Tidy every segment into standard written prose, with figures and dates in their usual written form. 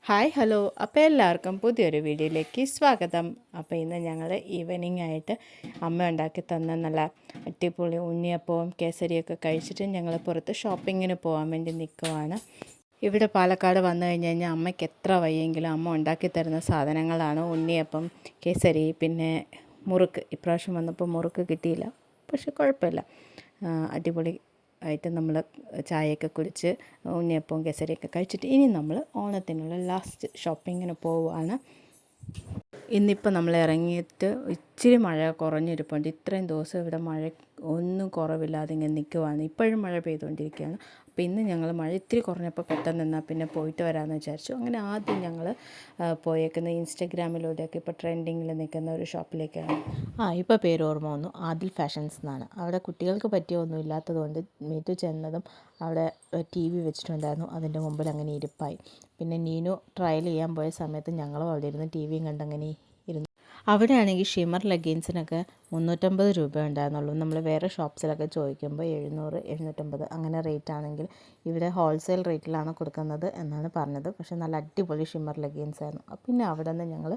Hi hello അപ്പോൾ എല്ലാവർക്കും പുതിയൊരു വീഡിയോയിലേക്ക് സ്വാഗതം. അപ്പോൾ ഇന്ന് ഞങ്ങൾ ഈവനിങ് ആയിട്ട് അമ്മ ഉണ്ടാക്കി തന്ന നല്ല അടിപൊളി ഉണ്ണിയപ്പവും കേസരിയൊക്കെ കഴിച്ചിട്ട് ഞങ്ങൾ പുറത്ത് ഷോപ്പിങ്ങിന് പോകാൻ വേണ്ടി നിൽക്കുവാണ്. ഇവിടെ പാലക്കാട് വന്നു കഴിഞ്ഞാൽ അമ്മയ്ക്ക് എത്ര വയ്യെങ്കിലും അമ്മ ഉണ്ടാക്കി തരുന്ന സാധനങ്ങളാണ് ഉണ്ണിയപ്പം, കേസരി, പിന്നെ മുറുക്ക്. ഇപ്രാവശ്യം വന്നപ്പോൾ മുറുക്ക് കിട്ടിയില്ല, പക്ഷെ കുഴപ്പമില്ല. അടിപൊളി ആയിട്ട് നമ്മൾ ചായയൊക്കെ കുടിച്ച് ഉണ്ണിയപ്പവും കേസരിയൊക്കെ കഴിച്ചിട്ട് ഇനി നമ്മൾ ഓണത്തിനുള്ള ലാസ്റ്റ് ഷോപ്പിങ്ങിന് പോവുകയാണ്. ഇന്നിപ്പോൾ നമ്മൾ ഇറങ്ങിയിട്ട് ഇച്ചിരി മഴ കുറഞ്ഞിരിപ്പുണ്ട്. ഇത്രയും ദിവസം ഇവിടെ മഴ ഒന്നും കുറവില്ലാതെ ഇങ്ങനെ നിൽക്കുവാണ്. ഇപ്പോഴും മഴ പെയ്തുകൊണ്ടിരിക്കുകയാണ്. അപ്പോൾ ഇന്ന് ഞങ്ങൾ മഴ ഇത്തിരി കുറഞ്ഞപ്പോൾ പെട്ടെന്ന് നിന്നാൽ പിന്നെ പോയിട്ട് വരാമെന്ന് വിചാരിച്ചു. അങ്ങനെ ആദ്യം ഞങ്ങൾ പോയേക്കുന്ന ഇൻസ്റ്റഗ്രാമിലൂടെയൊക്കെ ഇപ്പോൾ ട്രെൻഡിങ്ങിൽ നിൽക്കുന്ന ഒരു ഷോപ്പിലേക്കാണ്. ഇപ്പോൾ പേര് ഓർമ്മ വന്നു, ആദിൽ ഫാഷൻസ് എന്നാണ്. അവിടെ കുട്ടികൾക്ക് പറ്റിയൊന്നും ഇല്ലാത്തതുകൊണ്ട് മീറ്റു ചെന്നതും അവിടെ TV വെച്ചിട്ടുണ്ടായിരുന്നു. അതിൻ്റെ മുമ്പിൽ അങ്ങനെ ഇരിപ്പായി. പിന്നെ നീനു ട്രയൽ ചെയ്യാൻ പോയ സമയത്ത് ഞങ്ങളും അവിടെ ഇരുന്ന് TVയും കണ്ടങ്ങനെ ഇരുന്നു. അവിടെയാണെങ്കിൽ ഷിമർ ലെഗിൻസിനൊക്കെ 350 രൂപ ഉണ്ടായിരുന്നുള്ളൂ. നമ്മൾ വേറെ ഷോപ്സിലൊക്കെ ചോദിക്കുമ്പോൾ 700, 750 അങ്ങനെ റേറ്റ് ആണെങ്കിൽ ഇവിടെ ഹോൾസെയിൽ റേറ്റിലാണ് കൊടുക്കുന്നത് എന്നാണ് പറഞ്ഞത്. പക്ഷേ നല്ല അടിപൊളി ഷിമർ ലെഗിൻസ് ആയിരുന്നു. പിന്നെ അവിടെ നിന്ന് ഞങ്ങൾ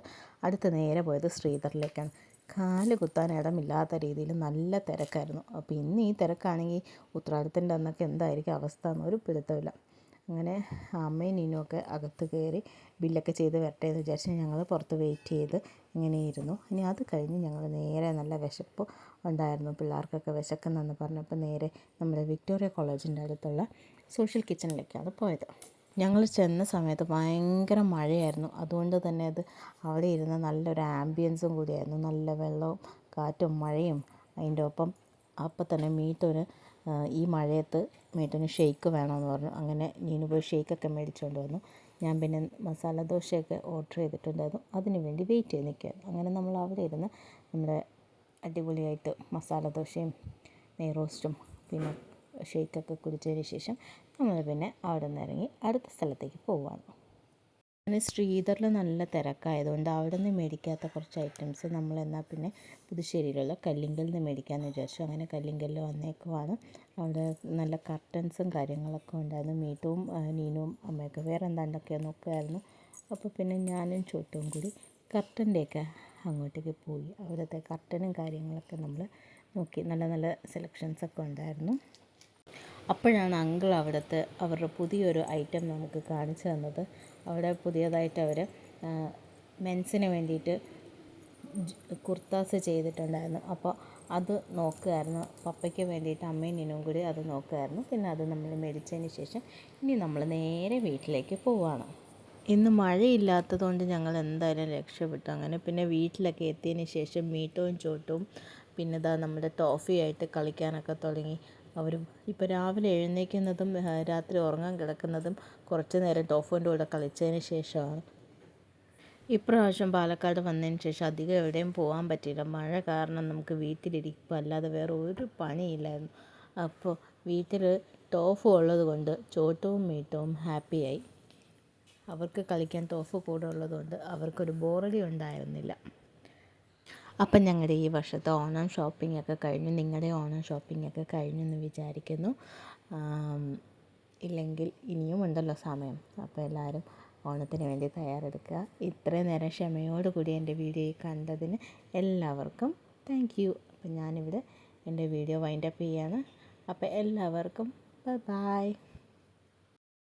അടുത്ത് നേരെ പോയത് ശ്രീധറിലേക്കാണ്. കാല് കുത്താൻ ഇടമില്ലാത്ത രീതിയിൽ നല്ല തിരക്കായിരുന്നു. അപ്പോൾ ഇന്ന് ഈ തിരക്കാണെങ്കിൽ ഉത്രാടത്തിൻ്റെ അന്നൊക്കെ എന്തായിരിക്കും അവസ്ഥ എന്നൊരു പിടുത്തമില്ല. അങ്ങനെ അമ്മയും നീനുമൊക്കെ അകത്ത് കയറി ബില്ലൊക്കെ ചെയ്ത് വരട്ടെ എന്ന് വിചാരിച്ച് ഞങ്ങൾ പുറത്ത് വെയിറ്റ് ചെയ്ത് ഇങ്ങനെയിരുന്നു. ഇനി അത് കഴിഞ്ഞ് ഞങ്ങൾ നേരെ, നല്ല വിശപ്പ് ഉണ്ടായിരുന്നു, പിള്ളേർക്കൊക്കെ വിശക്കുന്നെന്ന് പറഞ്ഞപ്പോൾ നേരെ നമ്മുടെ വിക്ടോറിയ കോളേജിൻ്റെ അടുത്തുള്ള സോഷ്യൽ കിച്ചണിലേക്കാണ് പോയത്. ഞങ്ങൾ ചെന്ന സമയത്ത് ഭയങ്കര മഴയായിരുന്നു. അതുകൊണ്ട് തന്നെ അവിടെ ഇരുന്ന നല്ലൊരു ആംബിയൻസും കൂടിയായിരുന്നു. നല്ല വെള്ളവും കാറ്റും മഴയും. അതിൻ്റെ ഒപ്പം അപ്പം തന്നെ മീറ്റൂന് ഈ മഴയത്ത് മീറ്റൂന് ഷെയ്ക്ക് വേണമെന്ന് പറഞ്ഞു. അങ്ങനെ നീനു പോയി ഷെയ്ക്കൊക്കെ മേടിച്ചുകൊണ്ട് വന്നു. ഞാൻ പിന്നെ മസാല ദോശയൊക്കെ ഓർഡർ ചെയ്തിട്ടുണ്ടായിരുന്നു. അതിന് വേണ്ടി വെയിറ്റ് ചെയ്ത് നിൽക്കുകയായിരുന്നു. അങ്ങനെ നമ്മൾ അവിടെ ഇരുന്ന് നമ്മുടെ അടിപൊളിയായിട്ട് മസാല ദോശയും നെയ് റോസ്റ്റും പിന്നെ ഷെയ്ക്കൊക്കെ കുടിച്ചതിന് ശേഷം നമ്മൾ പിന്നെ അവിടെ നിന്ന് ഇറങ്ങി അടുത്ത സ്ഥലത്തേക്ക് പോവുകയാണ്. പിന്നെ ശ്രീധറിൽ നല്ല തിരക്കായതുകൊണ്ട് അവിടെ നിന്ന് മേടിക്കാത്ത കുറച്ച് ഐറ്റംസ് നമ്മൾ എന്നാൽ പിന്നെ പുതുശ്ശേരിയിലുള്ള കല്ലിങ്കലിൽ നിന്ന് മേടിക്കാമെന്ന് വിചാരിച്ചു. അങ്ങനെ കല്ലിങ്കലിൽ വന്നേക്കുവാണ്. അവിടെ നല്ല കർട്ടൻസും കാര്യങ്ങളൊക്കെ ഉണ്ടായിരുന്നു. മീറ്റും നീനും അമ്മയൊക്കെ വേറെ എന്താണ്ടൊക്കെ നോക്കുമായിരുന്നു. അപ്പോൾ പിന്നെ ഞാനും ചോട്ടും കൂടി കർട്ടൻ്റെയൊക്കെ അങ്ങോട്ടേക്ക് പോയി. അവിടുത്തെ കർട്ടനും കാര്യങ്ങളൊക്കെ നമ്മൾ നോക്കി. നല്ല നല്ല സെലക്ഷൻസൊക്കെ ഉണ്ടായിരുന്നു. അപ്പോഴാണ് അങ്കിൾ അവിടുത്തെ അവരുടെ പുതിയൊരു ഐറ്റം നമുക്ക് കാണിച്ചു തന്നത്. അവിടെ പുതിയതായിട്ട് അവർ മെൻസിന് വേണ്ടിയിട്ട് കുർത്താസ് ചെയ്തിട്ടുണ്ടായിരുന്നു. അപ്പോൾ അത് നോക്കുമായിരുന്നു. പപ്പയ്ക്ക് വേണ്ടിയിട്ട് അമ്മയും നീനും കൂടി അത് നോക്കുമായിരുന്നു. പിന്നെ അത് നമ്മൾ മേടിച്ചതിന് ശേഷം ഇനി നമ്മൾ നേരെ വീട്ടിലേക്ക് പോവുകയാണ്. ഇന്ന് മഴയില്ലാത്തതുകൊണ്ട് ഞങ്ങൾ എന്തായാലും രക്ഷപ്പെട്ടു. അങ്ങനെ പിന്നെ വീട്ടിലൊക്കെ എത്തിയതിന് ശേഷം മീറ്റവും ചോട്ടും പിന്നെ നമ്മുടെ ടോഫിയായിട്ട് കളിക്കാനൊക്കെ തുടങ്ങി. അവർ ഇപ്പോൾ രാവിലെ എഴുന്നേൽക്കുന്നതും രാത്രി ഉറങ്ങാൻ കിടക്കുന്നതും കുറച്ച് നേരം ടോഫിൻ്റെ കൂടെ കളിച്ചതിന് ശേഷമാണ്. ഇപ്രാവശ്യം പാലക്കാട് വന്നതിന് ശേഷം അധികം എവിടെയും പോകാൻ പറ്റിയില്ല. മഴ കാരണം നമുക്ക് വീട്ടിലിരിക്കുക അല്ലാതെ വേറെ ഒരു പണിയില്ലായിരുന്നു. അപ്പോൾ വീട്ടിൽ ടോഫ് ഉള്ളത് കൊണ്ട് ചോട്ടവും മീറ്റവും ഹാപ്പിയായി. അവർക്ക് കളിക്കാൻ ടോഫ് കൂടെ ഉള്ളതുകൊണ്ട് അവർക്കൊരു ബോറടി ഉണ്ടായിരുന്നില്ല. അപ്പം ഞങ്ങളുടെ ഈ വർഷത്തെ ഓണം ഷോപ്പിംഗ് ഒക്കെ കഴിഞ്ഞു. നിങ്ങളുടെ ഓണം ഷോപ്പിംഗ് ഒക്കെ കഴിഞ്ഞു എന്ന് വിചാരിക്കുന്നു. ഇല്ലെങ്കിൽ ഇനിയും ഉണ്ടല്ലോ സമയം. അപ്പോൾ എല്ലാവരും ഓണത്തിന് വേണ്ടി തയ്യാറെടുക്കുക. ഇത്രയും നേരം ക്ഷമയോടുകൂടി എൻ്റെ വീഡിയോ കണ്ടതിന് എല്ലാവർക്കും താങ്ക് യു. അപ്പം ഞാനിവിടെ എൻ്റെ വീഡിയോ വൈൻഡപ്പ് ചെയ്യാണ്. അപ്പോൾ എല്ലാവർക്കും ബൈ.